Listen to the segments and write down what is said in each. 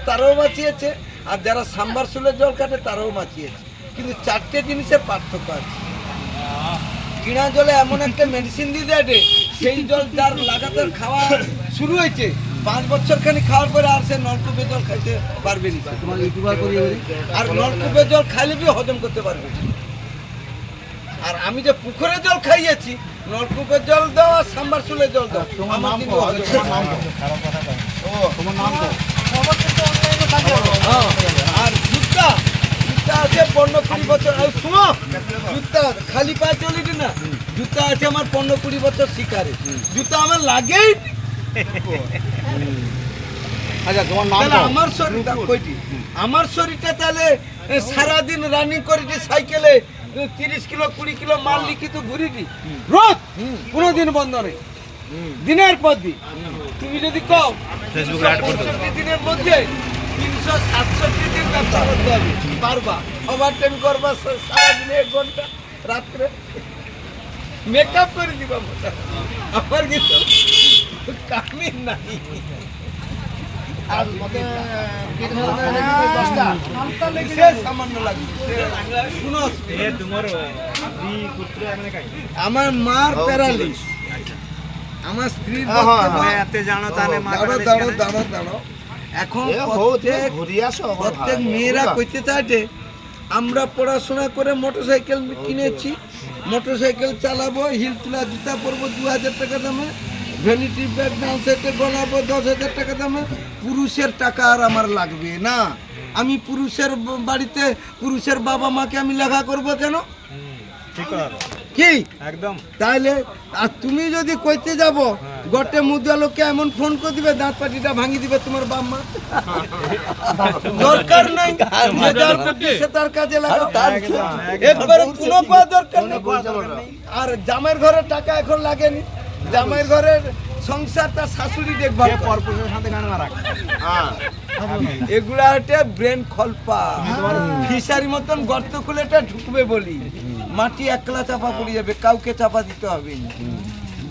তারাও বাঁচিয়েছে, আর যারা সাম্বারসুলের জল কাটে তারাও বাঁচিয়েছে। কিন্তু চারটে জিনিসের পার্থক্য আছে। কিনা জলে এমন একটা মেডিসিন দিয়ে দেয়, সেই জল যার লাগাতার খাওয়া শুরু হয়েছে 5 বছর খানি খাওয়ার পরে আর সে নলকূপের জল খাইতে পারবে না। আর নলকূপের জল খাইলে বি হজম করতে পারবে না। আর আমি যে পুকুরের জল খাইয়েছি, নলকূপের জল দাও আর সাম্বারসুলের জল দাও, আমার কিন্তু আর জুতা আছে 15-20 বছর। আর শুনো, জুতা খালি পায়ে চলিনি না, জুতা আছে আমার 15-20 বছর শিকারে, জুতা আমার লাগেই। আচ্ছা, তোমার নাম তাহলে আমার শরীরটা কইটি, আমার শরীরটা তাহলে সারাদিন রানিং করেছি সাইকেলে, 30 কিলো 20 কিলো মাল লিখিত ঘুরিটি রোজ, কোনোদিন বন্ধ নেই, দিনের পর দিন। তুমি যদি কও 365 দিনের মধ্যে 367 দিন ব্যবসা করতে হবে, পারবা? ওভারটাইম করবা সারাদিনে 1 ঘন্টা, রাত্রে মেকআপ করে দিবা। আমার কিন্তু কামি নাই। আমার মার প্যারালিস, আমার স্ত্রীর এখন প্রত্যেক মেয়েরা কইতে চাইছে আমরা পড়াশোনা করে মোটরসাইকেল কিনেছি, মোটরসাইকেল চালাবো, হিল তোলা জুতা পরবো 2000 টাকা দামে, ভ্যানিটি ব্যাগ ডাউন সেটে গলাবো 10,000 টাকা দামে। পুরুষের টাকা আর আমার লাগবে না। আমি পুরুষের বাড়িতে পুরুষের বাবা মাকে আমি লেখা করব কেন? কি একদম। তাইলে আর তুমি যদি কইতে যাব গটে মুদা লোককে এমন ফোন করে দিবে দাঁত পাটিটা ভাঙি দিবে তোমার বাপ মা, দরকার নাই। সে তার কাজে লাগাও, একবারে কোনো দরকার নেই। আর জামাইয়ের ঘরের টাকা এখন লাগেনি, জামাইয়ের ঘরের সংসারটা শাশুড়ি দেখভাল। এগুলা হচ্ছে ব্রেন খলপা, ফিশারি মতন গর্ত খুলে এটা ঢুকবে বলি, মাটি একলা চাপা পড়ে যাবে, কাউকে চাপা দিতে হবে না।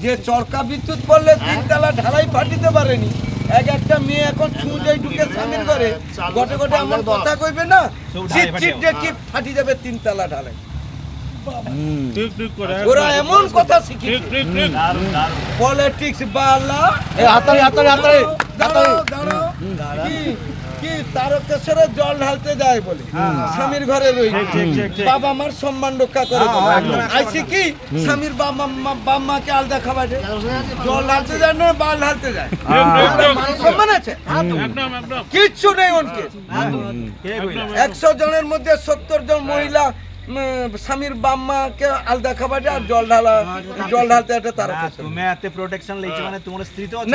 যে চরকা বিদ্যুৎ পড়লে 3 তলা ঢালাই ফাটিতে পারেনি, একটা মেয়ে এখন ছুঁজেই ঢুকে স্বামীর ঘরে গটে গটে আমার কথা কইবে না, চিট চিট দেখি ফাটি যাবে 3 তলা ঢালাই। ওরা এমন কথা শিখেছে, পলিটিক্স বালা কি তারকেশ্বরে জল ঢালতে যায় বলে স্বামীর ঘরে রই, বাবা মার সম্মান রক্ষা করে আইসি কি স্বামীর বাবা মাকে আলাদা খাবার জল ঢালতে যায় না, বাল ঢালতে যায়, মান সম্মান আছে কিচ্ছু নেই। ওনকে 100 জনের মধ্যে 70 জন মহিলা স্বামীর বাম্মাকে আলাদা খাবারে আর জল ঢালতে একটা তারা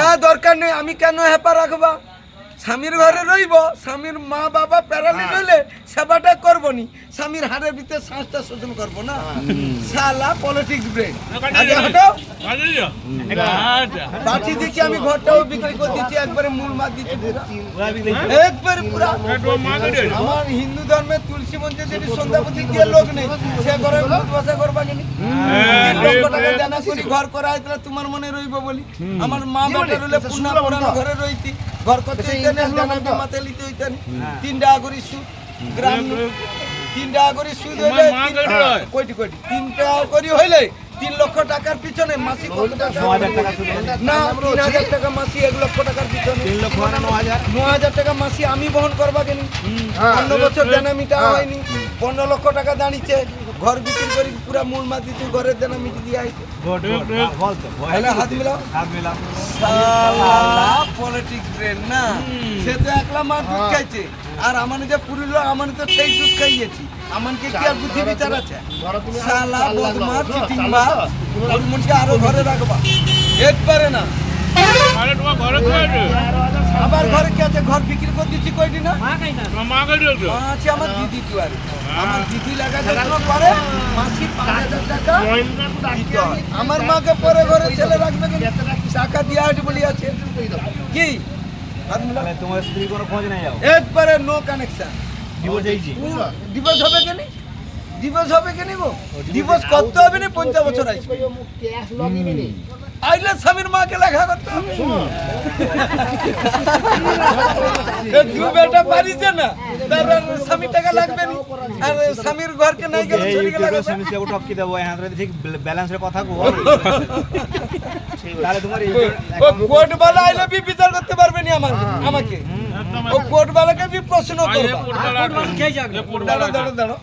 না দরকার নেই। আমি কেন হেপা রাখবা? স্বামীর ঘরে রইব, স্বামীর মা বাবা প্যারালিস হইলে সেবাটা করবো নি, স্বামীর হাড়ের ভিতরে শ্বাসটা শোষণ করবো না। শালা পলিটিক্স ব্রেন। বাটি দিচ্ছি আমি, ঘরটাও বিক্রি করে দিচ্ছি, একবারে মূল মাছ দিচ্ছি একবারে পুরা। আমার হিন্দু ধর্মের তুলসী মঞ্চে যদি সন্ধ্যাপতি দিয়ে লোক নেই, সে ঘরে বসা করবা কিনি 3 লক্ষ টাকা দেনা করি ঘর করা হয়, তাহলে তোমার মনে রইব বলি। আমার মা বেটা রইলে পুনা পুরানো ঘরে রইতি, ঘর করতে মাতে লিতে হইতেন 3 টাকা করে সুদ, গ্রাম 3 টাকা করে সুদ হইলে কোটি 3 টাকা করে হইলে 3 লক্ষ টাকার পিছনে মাসি কত টাকা? না 3,000 টাকা মাসি, 1 লক্ষ টাকার পিছনে 9,000 টাকা মাসি আমি বহন করবা কেন? 15 বছর দেনা মিটা হয়নি, 15 লক্ষ টাকা দাঁড়িয়েছে, ঘর বিক্রি করি পুরা মূল মাছ দিচ্ছি, ঘরের দেনা মিটি দিয়ে আইছে। হাত মিলাও। পলিটিক্স ব্রেন না, সে তো একলা মার দুধ খাইছে, আর আমার যে পুরিল আমার তো সেই দুধ খাইয়েছি, আমাকে কি আর বুদ্ধি বিচার আছে? শালা বদমাশ চিটিংবা, ওর মনকে আরো ঘরে রাখবা একবারে না। আবার ঘরে কি আছে? ঘর বিক্রি করে দিচ্ছি কয়দিন না আছে আমার দিদি তো, আর আমার দিদি লাগাতে পারে মাসি 5,000 টাকা দিতে হয়। আমার মাকে পরে ঘরে ছেলে রাখবে টাকা দিয়ে আছে বলি আছে কি? তোমার স্ত্রী কোনো খোঁজ নাই, একবারে নো কানেকশন। দিবস হবে কেন? দিবস হবে কেন গো? দিবস করতে হবে না, 50 বছর আছে। আইলে স্বামীর মাকে লেখা করতে হবে। দু বেটা পারিছে না, তার স্বামীর টাকা লাগবে না, আর স্বামীর ঘরকে নাই গেলে চলে গেলে স্বামীকে ঠকি দেবো এখানে ঠিক ব্যালেন্সের কথা কো তাহলে তোমার কোর্ট বালা আইলে বি বিচার করতে পারবে না আমাকে ও কোর্ট বালাকে বি প্রশ্ন করবে। দাঁড়ো দাঁড়ো দাঁড়ো,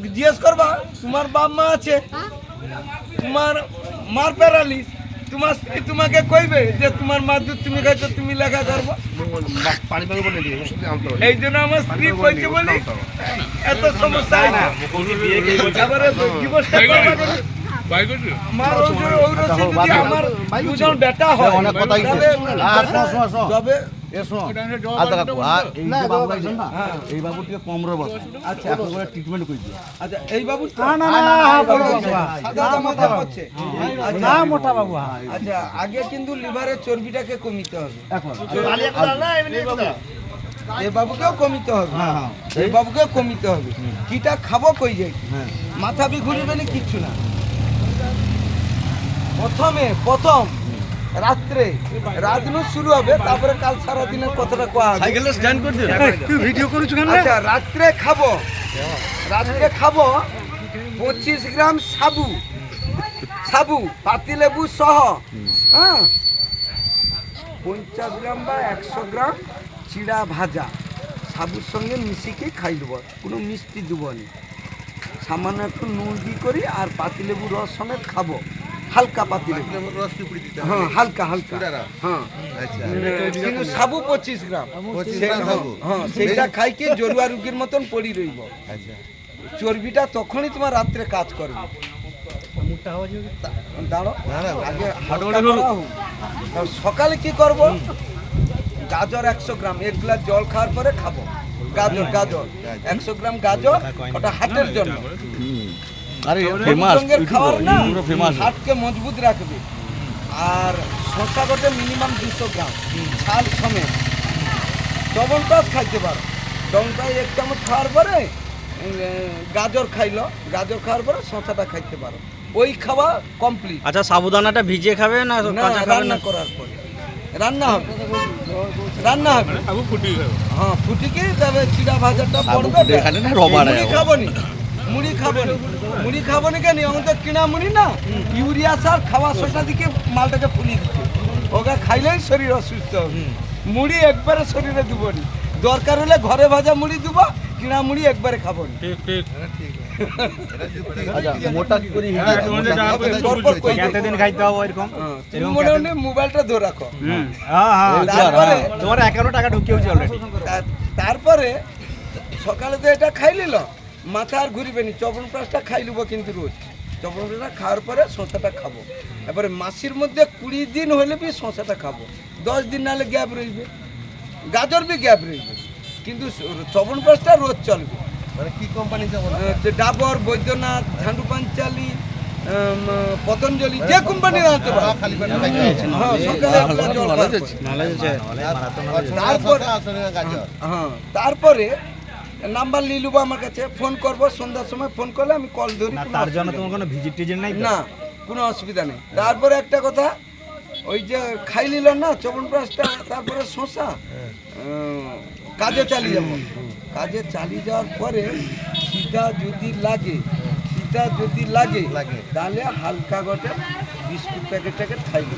জিজ্ঞেস করবা তোমার বাপ মা আছে, তোমার মার প্যারালিস, তোমার স্ত্রী তোমাকে কইবে যে তোমার মা দুধ তুমি খাইছো তুমি লেখা করবো। এই জন্য আমার স্ত্রী কইছে বলি এত সমস্যা হয় না। এবারে divorce টা করবা কেন? আমার ঔরসে যদি আমার দুজন বেটা হয় অনেক কথাই তাহলে তবে এই বাবুটিকে কম রব আচ্ছা এখন করে ট্রিটমেন্ট করে দিও। আচ্ছা এই বাবু মোটা বাবু আচ্ছা আগে কিন্তু লিভারের চর্বিটাকে কমিতে হবে, এখন এই বাবুকেও কমিতে হবে, হ্যাঁ হ্যাঁ এই বাবুকেও কমিতে হবে। কিটা খাবো কই যাই, হ্যাঁ মাথা বি ঘুরিবে না কিচ্ছু না। প্রথম রাত্রে রাত নু শুরু হবে, তারপরে কাল সারা দিনের কথাটা কোয়া হবে। সাইকেলটা স্ট্যান্ড করে দিও তুই ভিডিও করেছ কেন? আচ্ছা রাত্রে খাবো 25 গ্রাম সাবু পাতিলেবু সহ, হ্যাঁ 50 গ্রাম বা 100 গ্রাম চিড়া ভাজা সাবুর সঙ্গে মিশিয়ে খাই দেবো, কোনো মিষ্টি দেবো না, সামান্য একটু নুন দিয়ে করি আর পাতিলেবু রস সমেত খাবো, হালকা পাতিলেবু রস হ্যাঁ হালকা হ্যাঁ কিন্তু সাবু 25 গ্রাম হ্যাঁ সেইটা খাই কি জরুয়া রুগীর মতন পড়ি রইব। চর্বিটা তখনই তোমার রাত্রে কাজ করবে। দাঁড়ো আগে হালকা করা হোক। সকালে কি করব, গাজর 100 গ্রাম 1 গ্লাস জল খাওয়ার পরে খাবো। গাজর 100 গ্রাম গাজর, ওটা হার্টের জন্য। আরে সঙ্গের খাবার না ফেমাস হার্টকে মজবুত রাখবে। আর শসা গটে মিনিমাম 200 গ্রাম ছাল সমেত। চবনপ্রাশ খাইতে পারো, চবনপ্রাশ 1 চামচ খাওয়ার পরে গাজর খাওয়ার পরে শসাটা খাইতে পারো, ওই খাওয়া কমপ্লিট। আচ্ছা সাবুদানাটা ভিজিয়ে খাবে না কাঁচা খাবে? রান্না করার পরে রান্না হবে হ্যাঁ ফুটিকে তবে চিড়া ভাজাটা পড়বে। মুড়ি খাবো নি কেন, এখন তো কিনা মুড়ি না, ইউরিয়া সার খাওয়া সোটা দিকে মালটাকে ফুলিয়ে দিচ্ছে, ওকে খাইলেই শরীর অসুস্থ হবে। মুড়ি একবারে শরীরে দিব নি, দরকার হলে ঘরে ভাজা মুড়ি দিব, কিনা মুড়ি একবারে খাবো নি। মোটা কি করি দিন খাইতে হবে এরকম? তুমি মোটামুটি মোবাইলটা ধরে রাখো। তোমার 11 টাকা ঢুকিয়েছে অলরেডি। তারপরে সকালে তো এটা খাই নিল, মাথা আর ঘুরিবে নি, চবনপ্রাশটা খাই লিব কিন্তু রোজ। চবনপ্রাশটা খাওয়ার পরে শসাটা খাবো। এবারে মাসের মধ্যে 20 দিন হলে বি শসাটা খাবো, 10 দিন নাহলে গ্যাপ রইবে, গাজর বি গ্যাপ রইবে, কিন্তু চবনপ্রাশটা রোজ চলবে। কি কোম্পানি যেমন ডাবর, বৈদ্যনাথ, ঝান্ডু পাঞ্চালি, পতঞ্জলি, যে কোম্পানির আনতে পারো। হ্যাঁ সকালে একটা জল খাওয়ার পরে। তারপরে নাম্বার নিয়ে নেবো আমার কাছে, ফোন করবো, সন্ধ্যার সময় ফোন করলে আমি কল ধরি। তার জন্য তোমার কোনো ভিজিট টিজিট নাই? না, কোনো অসুবিধা নেই। তারপরে একটা কথা, ওই যে খাই নিল না চবনপ্রাশটা, তারপরে শসা কাজে চালিয়ে যাবো। কাজে চালিয়ে যাওয়ার পরে খিদা যদি লাগে তাহলে হালকা গটে বিস্কুট প্যাকেট খাইব।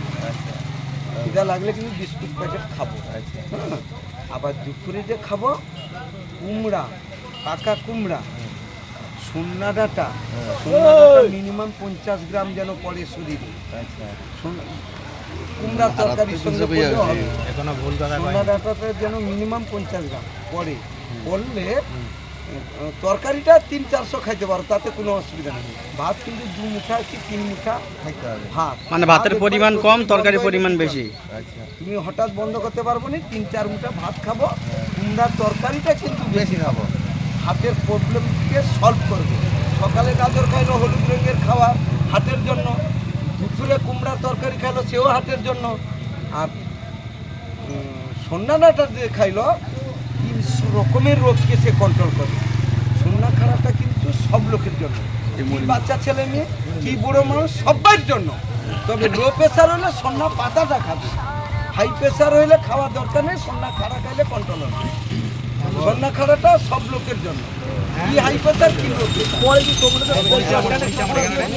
খিদা লাগলে কিন্তু বিস্কুট প্যাকেট খাবো। আবার দুপুরে যে খাবো কুমড়া, পাকা কুমড়া, সোনা ডাঁটা মিনিমাম 50 গ্রাম যেন পড়ে শরীরে। কুমড়া তরকারির সঙ্গে সোনা ডাঁটাটা যেন মিনিমাম 50 গ্রাম পড়লে তরকারিটা 300-400 খাইতে পারো, তাতে কোনো অসুবিধা নেই। ভাত কিন্তু 2 মুঠা কি 3 মুঠা খাইতে হবে ভাত, মানে ভাতের পরিমাণ কম, তরকারির পরিমাণ বেশি। তুমি হঠাৎ বন্ধ করতে পারবো না, 3-4 মুঠা ভাত খাবো। কুমড়ার তরকারিটা কিন্তু বেশি খাবো, হাতের প্রবলেমকে সলভ করবে। সকালে গাজর খাইলো হলুদ রঙের খাবার হাতের জন্য, দুপুরে কুমড়ার তরকারি খাইলো সেও হাতের জন্য, আর সন্ধ্যা ডাঁটা দিয়ে খাইলো 300 রকমের রোগকে সে কন্ট্রোল করে। সন্ধ্যা খারাপটা কিন্তু সব লোকের জন্য, কি বাচ্চা ছেলে মেয়ে, কি বুড়ো মানুষ, সবার জন্য তবে লো প্রেসার হলে সন্না পাতাটা খাবে, হাই প্রেসার হলে খাওয়ার দরকার নেই, সন্না খাড়া খাইলে কন্ট্রোল হবে। সন্না খাড়াটা সব লোকের জন্য, কি হাই প্রেসার কি লো প্রেসার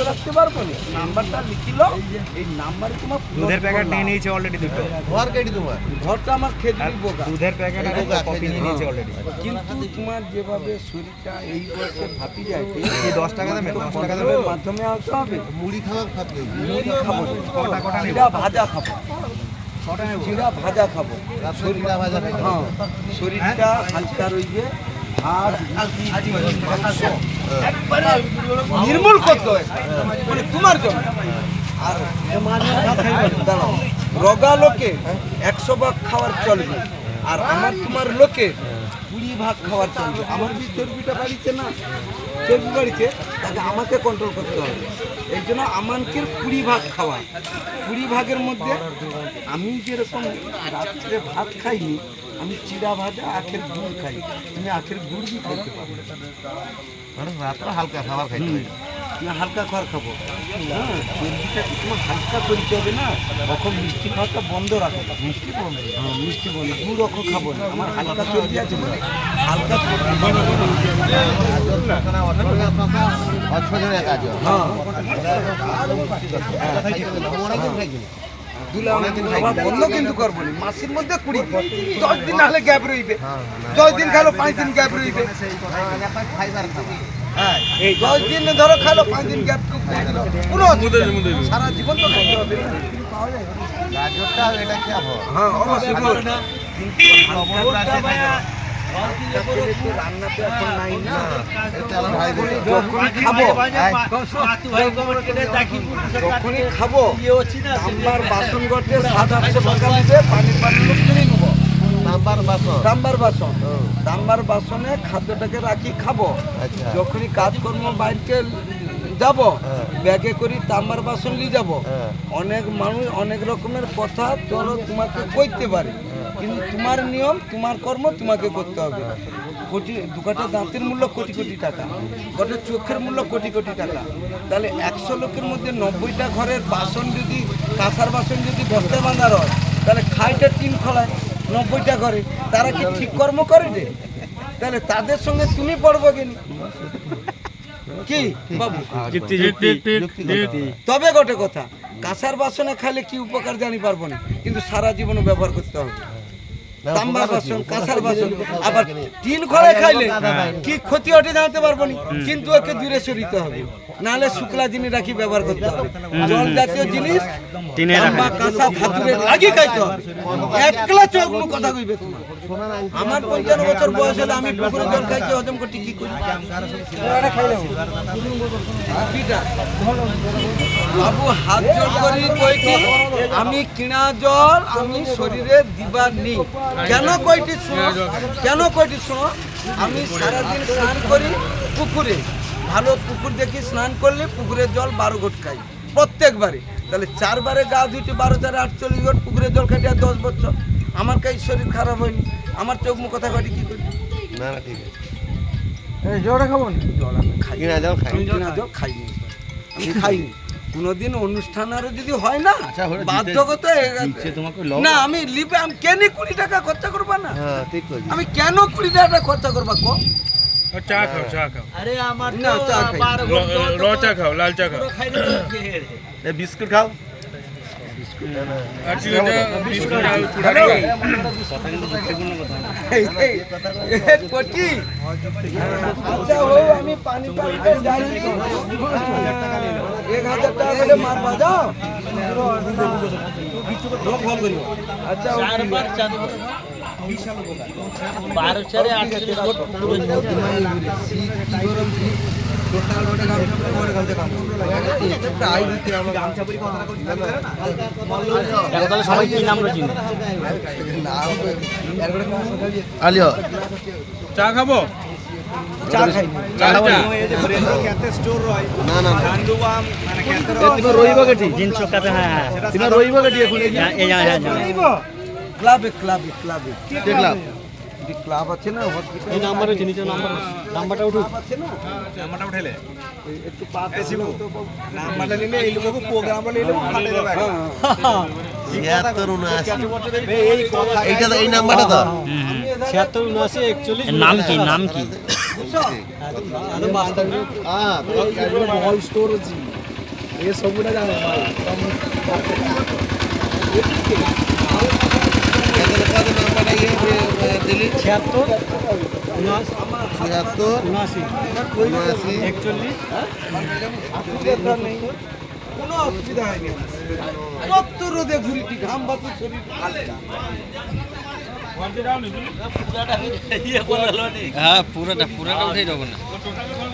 রাখতে পারবো না। নাম্বারটা লিখিল, এই নাম্বারে তোমার দুধের প্যাকেট নিয়ে নিয়েছে অলরেডি দুটো। ঘরটা আমার খেজুরি বোকা, দুধের প্যাকেট আর কফি নিয়ে নিয়েছে অলরেডি। কিন্তু তোমার যেভাবে শরীরটা এই বয়সে ফাঁপি যায়, এই 10 টাকা দামে 10 টাকা দামে মাধ্যমে আসতে হবে। মুড়ি খাওয়া খাবে, মুড়ি খাবো, কটা নেব? চিড়া ভাজা খাবো, কটা নেব? চিড়া ভাজা খাবো। শরীরটা ভাজা খাবে। হ্যাঁ, শরীরটা হালকা রইবে, আর একবারে নির্মূল করতে হয়, মানে তোমার জন্য। আর দাঁড়াও, রোগা লোকে 100 ভাগ খাওয়ার চলবে, আর আমার তোমার লোকে 20 ভাগ খাওয়ার চলবে। আমার যে চর্বিটা বাড়িতে না, চর্বি বাড়িতে, তাকে আমাকে কন্ট্রোল করতে হবে। এই জন্য আমাকে 20 ভাগ খাওয়া, 20 ভাগের মধ্যে আমি যেরকম রাত্রে ভাত খাইনি, আমি চিড়া ভাজা আখের গুড় খাই, তুমি আখের গুড় भी খাইতে পারো। মানে রাত্রে হালকা খাবার খাইতে হবে। তুমি হালকা খাবার খাবো, হ্যাঁ, চর্বিটা তোমার হালকা করতে হবে না, তখন মিষ্টি খাওয়াটা বন্ধ রাখো। মিষ্টি বন্ধ, হ্যাঁ মিষ্টি বন্ধ, গুড় অখন খাবো না। আমার হালকা চর্বি আছে বলে, হালকা চর্বি অচ্ছজনের কাজ। হ্যাঁ অনেকদিন খাইছি। বন্ধ কিন্তু করবো না, মাসের মধ্যে 20, 10 দিন হলে গ্যাপ রইবে, 10 দিন খালো 5 দিন গ্যাপ রইবে। ফাইবার খাওয়া। হ্যাঁ, এই 10 দিন ধরো খালো 5 দিন গ্যাপ, কোনো অসুবিধা নেই। সারা জীবন তো খাইতে হবে। গাজরটা এটা কি হবে? হ্যাঁ অবশ্যই, কিন্তু রান্নাতে এখন নাই না। যখনই খাবো তাম্বার বাসন গটে 700-800 টাকা দিবে, পানির বাসন কিনে নেবো। নাম্বার বাসন। তাম্বার বাসন, তাম্বার বাসনে খাদ্যটাকে রাখি খাবো। আচ্ছা। যখনই কাজকর্ম বাইরে যাব, ব্যাগে করি তাম্বার বাসন নিয়ে যাব। অনেক মানুষ অনেক রকমের কথা তোর তোমাকে কইতে পারে, কিন্তু তোমার নিয়ম, তোমার কর্ম তোমাকে করতে হবে। দু কাটা দাঁতের মূল্য কোটি কোটি টাকা, গোটা চোখের মূল্য কোটি কোটি টাকা। তাহলে 100 লোকের মধ্যে 90টা ঘরের বাসন যদি, কাঁসার বাসন যদি বস্তায় বাঁধার হয়, তাহলে খাইটা 3 খোলায় 90টা ঘরে, তারা কি ঠিক কর্ম করে রে? তাহলে তাদের সঙ্গে তুমি পড়বো কি বাবু? তবে গোটে কথা, কাঁসার বাসনে খাইলে কি উপকার জানি পারবো না, কিন্তু সারা জীবন ব্যবহার করতে হবে। তাম্বার বাসন, কাঁসার বাসন, আবার 3 খোলা খাইলে কি ক্ষতি ওঠে জানতে পারবো না, কিন্তু ওকে দূরে সরিতে হবে। নাহলে শুক্লা জিনিস রাখি ব্যবহার করতে হবে। জল জাতীয় জিনিস তাম্বা, কাঁসা, ধাতুরে লাগি খাইতে হবে। একলা চোখ মুখ কথা কইবে তোমার। আমার 55 বছর বয়স হলে আমি পুকুরে জল খাইতে হজম করতে কি করি? বাবু হাত জোর করি কইটি, আমি কিনা জল আমি শরীরে দিবার নি। কেন কইটি শুনো, কেন কইটি শুনো, আমি সারাদিন স্নান করি পুকুরে, ভালো পুকুর দেখি, স্নান করলে পুকুরের জল 12 ঘট খাই প্রত্যেকবারে। তাহলে 4 বারে গা ধুইতে 12 4 48 ঘট পুকুরের জল খাইতে, 10 বছর আমার কাছে শরীর খারাপ হয়নি। আমার চোখ মুখ কথা কইটি কি করি? না না ঠিক আছে। এই জলটা খাবো না, জল আমি খাই, কিনা জল খাই। কিনা জল খাইনি, আমি খাইনি কোনোদিন। অনুষ্ঠান আরো যদি হয় না, বাধ্যগত না আমি লিপে, আমি কেন 20 টাকা খরচা করবা না? হ্যাঁ ঠিক কইছি। আমি কেন 20 টাকা খরচা করবা কো? চা খাও, চা খাও, আরে আমার না চা খাই, র চা খাও, লাল চা খাও, এই বিস্কুট খাও। আর চিড়ে বিস্কুট আর কুড়া খাও। কোটি আচ্ছা হো, আমি পানি পানি যাই 1000 টাকা করে মার বাজাও। আচ্ছা 4 চাঁদ 12 4 38 ঘট পুরো সবাই কি নাম চিনি? আলিও চা খাবো, চা খাই লাল চা। না না তুমি রইব কেটি জিনিস কাতে, হ্যাঁ তুমি রইব কেটি এখন এই ক্লাবে ক্লাবে ক্লাবে দেখলাম ক্লাব আছে না হসপিটাল এই নাম্বার হচ্ছে নিচে নাম্বারটা উঠুক আছে না নাম্বারটা উঠেলে একটু পাতে নাম্বারটা নিলে এই লোক প্রোগ্রামটা নিলে ফাটে দেবে 76 এই কথা এইটা তো এই নাম্বারটা তো 76 79 41 নাম কি নাম কি ಅದು ಮಾಸ್ಟರ್ মল স্টোর আছে এই সবুটা জানো নাম্বারটা ইয়ে দিলি 76 76 79 79 কোনো অসুবিধা হয়নি কত রোদে ঘুরিটি ঘাম বাতু শরীর হালকা হ্যাঁ পুরাটা উঠাই দেবো না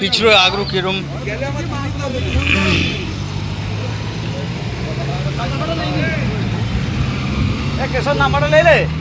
পিছড়ে আগ্রহ কিরম গেলে আমার বাড়িতে হবে কেশর নাম্বারটা লইলে